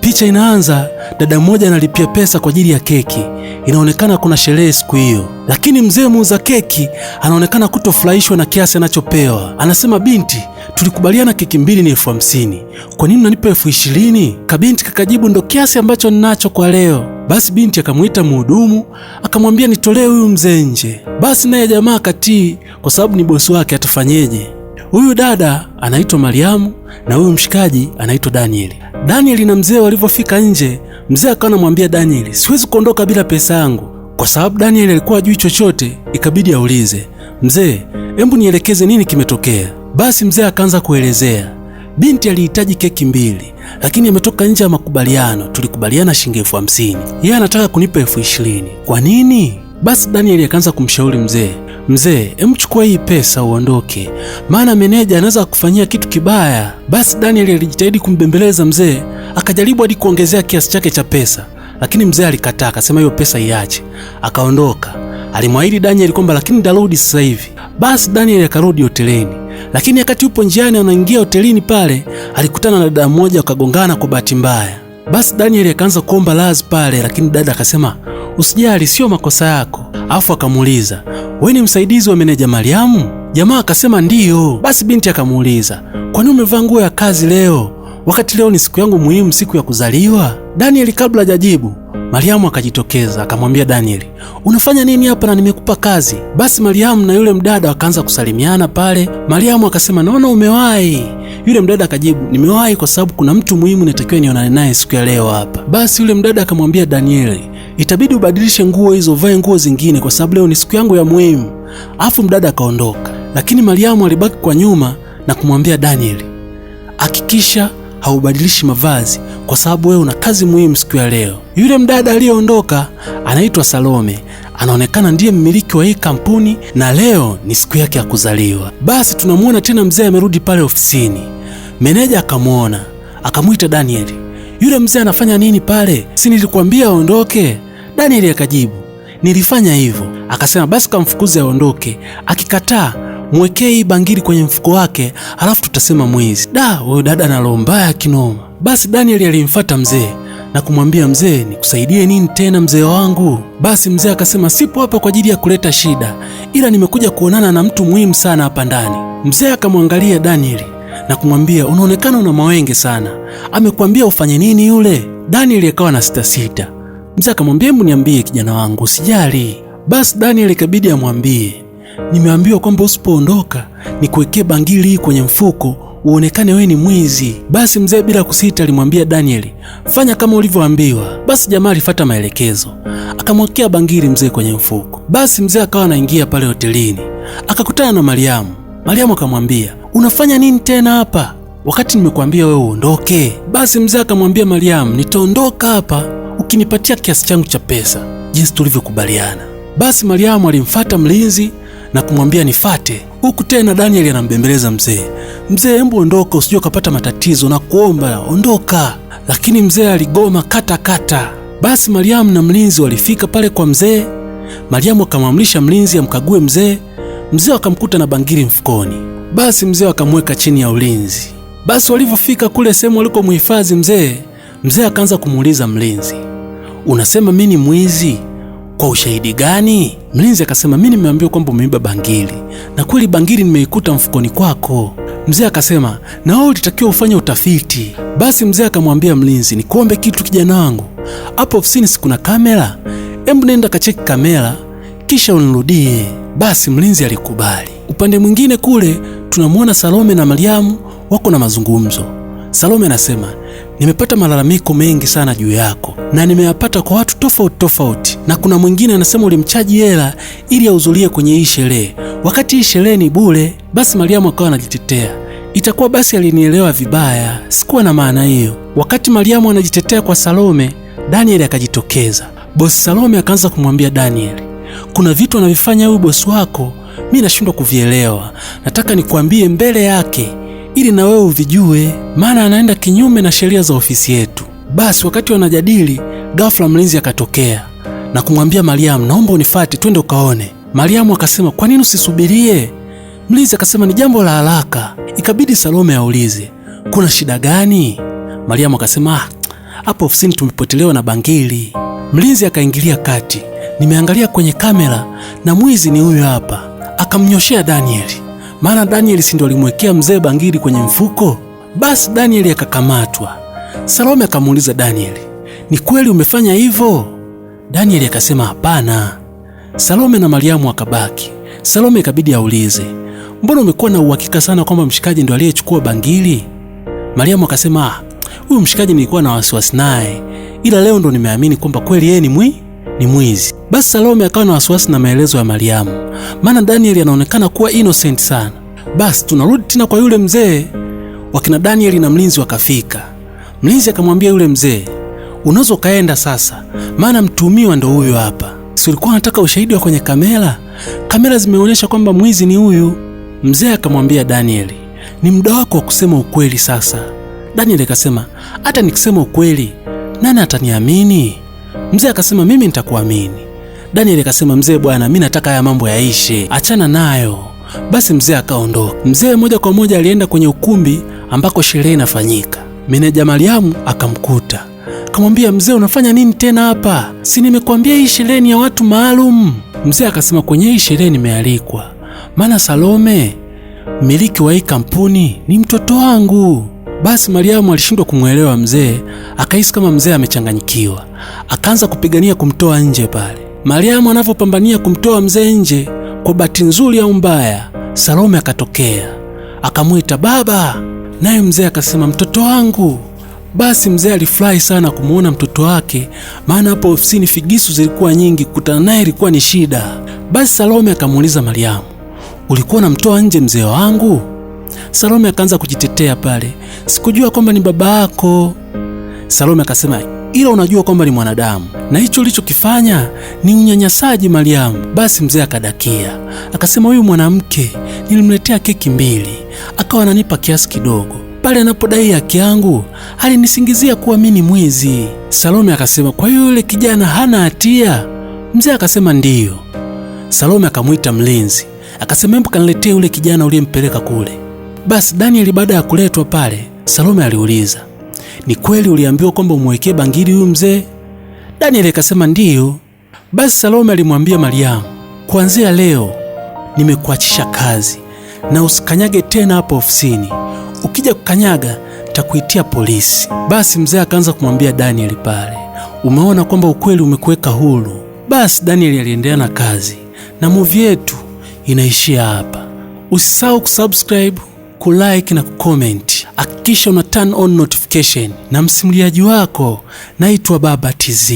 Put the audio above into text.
Picha inaanza, dada mmoja analipia pesa kwa ajili ya keki. Inaonekana kuna sherehe siku hiyo, lakini mzee muuza keki anaonekana kutofurahishwa na kiasi anachopewa. Anasema, binti, tulikubaliana keki mbili ni 50,000. Kwa nini unanipa 20,000? Kabinti kakajibu, ndo kiasi ambacho ninacho kwa leo. Basi binti akamuita mhudumu akamwambia, nitolee huyu mzee nje. Basi naye jamaa akatii kwa sababu ni bosi wake, atafanyeje? Huyu dada anaitwa Mariamu na huyu mshikaji anaitwa Daniel. Daniel na mzee walivyofika nje, mzee akawa anamwambia Daniel, siwezi kuondoka bila pesa yangu. Kwa sababu Daniel alikuwa hajui chochote, ikabidi aulize, mzee, hebu nielekeze nini kimetokea? Basi mzee akaanza kuelezea. Binti alihitaji keki 2, lakini ametoka nje ya makubaliano. Tulikubaliana shilingi 50,000. Yeye anataka kunipa 20,000. Kwa nini? Basi Daniel akaanza kumshauri mzee, chukua hii pesa uondoke, maana meneja anaweza kufanyia kitu kibaya. Basi Daniel alijitahidi kumbembeleza mzee, akajaribu hadi kuongezea kiasi chake cha pesa, lakini mzee alikataa, akasema hiyo pesa iache. Akaondoka. Alimwahidi Daniel kwamba lakini nitarudi sasa hivi. Basi Daniel akarudi hotelini, lakini wakati yupo njiani anaingia hotelini pale, alikutana na dada mmoja, wakagongana kwa bahati mbaya. Basi Daniel akaanza kuomba radhi pale, lakini dada akasema, usijali, sio makosa yako. Alafu akamuuliza, wewe ni msaidizi wa meneja Mariamu? Jamaa akasema ndiyo. Basi binti akamuuliza, kwa nini umevaa nguo ya kazi leo wakati leo ni siku yangu muhimu, siku ya kuzaliwa? Daniel kabla hajajibu, Mariamu akajitokeza akamwambia Daniel, unafanya nini hapa na nimekupa kazi? Basi Mariamu na yule mdada wakaanza kusalimiana pale. Mariamu akasema, naona umewahi. Yule mdada akajibu, nimewahi kwa sababu kuna mtu muhimu natakiwa nionane naye siku ya leo hapa. Basi yule mdada akamwambia Daniel, itabidi ubadilishe nguo hizo, vae nguo zingine kwa sababu leo ni siku yangu ya muhimu. Afu mdada akaondoka, lakini Mariamu alibaki kwa nyuma na kumwambia Daniel, hakikisha haubadilishi mavazi kwa sababu wewe una kazi muhimu siku ya leo. Yule mdada aliyeondoka anaitwa Salome, anaonekana ndiye mmiliki wa hii kampuni na leo ni siku yake ya kuzaliwa. Basi tunamuona tena mzee amerudi pale ofisini. Meneja akamuona, akamuita Daniel, yule mzee anafanya nini pale? Si nilikwambia aondoke? Daniel akajibu, nilifanya hivyo. Akasema basi kamfukuze aondoke, akikataa mwekee hii bangili kwenye mfuko wake, halafu tutasema mwizi. Huyo dada ana roho mbaya kinoma. Basi Daniel alimfuata mzee na kumwambia, mzee, nikusaidie nini tena mzee wangu? Basi mzee akasema, sipo hapa kwa ajili ya kuleta shida, ila nimekuja kuonana na mtu muhimu sana hapa ndani. Mzee akamwangalia Daniel na kumwambia, unaonekana una mawenge sana, amekwambia ufanye nini yule? Daniel akawa na sita. Mzee akamwambia, hebu niambie kijana wangu, usijali. Basi Daniel ikabidi amwambie, nimeambiwa kwamba usipoondoka nikuwekee bangili hii kwenye mfuko uonekane wewe ni mwizi. Basi mzee bila kusita alimwambia Daniel, fanya kama ulivyoambiwa. Basi jamaa alifuata maelekezo, akamwekea bangili mzee kwenye mfuko. Basi mzee akawa anaingia pale hotelini, akakutana na Mariamu. Mariamu akamwambia, unafanya nini tena hapa wakati nimekuambia wewe uondoke? Basi mzee akamwambia Mariamu, nitaondoka hapa ukinipatia kiasi changu cha pesa jinsi tulivyokubaliana. Basi Mariamu alimfuata mlinzi na kumwambia nifate. Huku tena Daniel anambembeleza mzee, mzee, hebu ondoka usije ukapata matatizo na kuomba ondoka. Lakini mzee aligoma kata. Basi Mariamu na mlinzi walifika pale kwa mzee. Mariamu akamwamrisha mlinzi amkague mzee. Mzee akamkuta na bangili mfukoni. Basi mzee akamweka chini ya ulinzi. Basi walivyofika kule sehemu walikomhifadhi mzee akaanza kumuuliza mlinzi, unasema mimi ni mwizi kwa ushahidi gani? Mlinzi akasema, mimi nimeambiwa kwamba umeiba bangili na kweli bangili nimeikuta mfukoni kwako. Mzee akasema, na wewe ulitakiwa ufanye utafiti. Basi mzee akamwambia mlinzi, nikuombe kitu kijana wangu, hapo ofisini si kuna kamera? Hebu nenda kacheki kamera kisha unirudie. Basi mlinzi alikubali. Upande mwingine kule tunamuona Salome na Mariamu wako na mazungumzo. Salome anasema, nimepata malalamiko mengi sana juu yako na nimeyapata kwa watu tofauti, na kuna mwingine anasema ulimchaji hela ili ahudhurie kwenye hii sherehe wakati hii sherehe ni bure. Basi Mariamu akawa anajitetea, itakuwa basi alinielewa vibaya, sikuwa na maana hiyo. Wakati Mariamu anajitetea kwa Salome, Daniel akajitokeza. Bosi Salome akaanza kumwambia Daniel, kuna vitu anavifanya huyu bosi wako mimi nashindwa kuvielewa, nataka nikuambie mbele yake ili na wewe uvijue, maana anaenda kinyume na sheria za ofisi yetu. Basi wakati wanajadili, ghafla mlinzi akatokea na kumwambia Mariamu, naomba unifuate twende ukaone. Mariamu akasema, kwa nini usisubirie? Mlinzi akasema, ni jambo la haraka. Ikabidi Salome aulize, kuna shida gani? Mariamu akasema, hapo ofisini tumepotelewa na bangili. Mlinzi akaingilia kati, nimeangalia kwenye kamera na mwizi ni huyu hapa. Akamnyoshea Danieli, maana Danieli si ndio alimwekea mzee bangili kwenye mfuko. Basi Danieli akakamatwa. Salome akamuuliza Danieli, ni kweli umefanya hivyo? Danieli akasema hapana. Salome na Mariamu akabaki. Salome ikabidi aulize, mbona umekuwa na uhakika sana kwamba mshikaji ndo aliyechukua bangili? Mariamu akasema, huyu mshikaji nilikuwa na wasiwasi naye, ila leo ndo nimeamini kwamba kweli yeye ni mwizi. Basi Salome akawa na wasiwasi na maelezo ya Mariamu, maana Danieli anaonekana kuwa innocent sana. Basi tunarudi tena kwa yule mzee. Wakina Danieli na mlinzi wakafika. Mlinzi akamwambia yule mzee, unaweza kaenda sasa, maana mtuhumiwa ndo huyu hapa. Si ulikuwa unataka ushahidi wa kwenye kamera? Kamera zimeonyesha kwamba mwizi ni huyu. Mzee akamwambia Danieli, ni muda wako wa kusema ukweli sasa. Danieli akasema, hata nikisema ukweli nani ataniamini? Mzee akasema, mimi nitakuamini. Danieli akasema, mzee bwana, mimi nataka haya mambo yaishe, achana nayo. Basi mzee akaondoka. Mzee moja kwa moja alienda kwenye ukumbi ambako sherehe inafanyika. Meneja Mariamu akamkuta, akamwambia, mzee unafanya nini tena hapa? Si nimekuambia hii sherehe ni ya watu maalum. Mzee akasema, kwenye hii sherehe nimealikwa, maana Salome mmiliki wa hii kampuni ni mtoto wangu. Basi Mariamu alishindwa kumwelewa mzee, akahisi kama mzee amechanganyikiwa, akaanza kupigania kumtoa nje pale. Mariamu anapopambania kumtoa mzee nje, kwa bahati nzuri au mbaya, Salome akatokea, akamwita baba, naye mzee akasema, mtoto wangu. Basi mzee alifurahi sana kumuona mtoto wake, maana hapo ofisini figisu zilikuwa nyingi, kukutana naye ilikuwa ni shida. Basi Salome akamuuliza Mariamu, ulikuwa unamtoa nje mzee wangu? Salome akaanza kujitetea pale, sikujua kwamba ni baba yako. Salome akasema, ila unajua kwamba ni mwanadamu na hicho ulichokifanya ni unyanyasaji Mariamu. Basi mzee akadakia, akasema, huyu mwanamke nilimletea keki 2, akawa ananipa kiasi kidogo. Pale anapodai haki yangu alinisingizia kuwa mimi ni mwizi. Salome akasema, kwa hiyo yule kijana hana hatia? Mzee akasema ndiyo. Salome akamuita mlinzi, akasema, hebu kaniletee yule kijana uliyempeleka kule. Basi Danieli baada ya kuletwa pale, Salome aliuliza, ni kweli uliambiwa kwamba umwekee bangili huyu mzee? Danieli akasema ndiyo. Basi Salome alimwambia Mariamu, kuanzia leo nimekuachisha kazi na usikanyage tena hapo ofisini. Ukija kukanyaga takuitia polisi. Basi mzee akaanza kumwambia Danieli pale, umeona kwamba ukweli umekuweka huru. Basi Danieli aliendelea na kazi na movie yetu inaishia hapa. Usisahau kusubscribe, kulike na kucomment. Hakikisha una turn on notification. Na msimuliaji wako naitwa Baba TZ.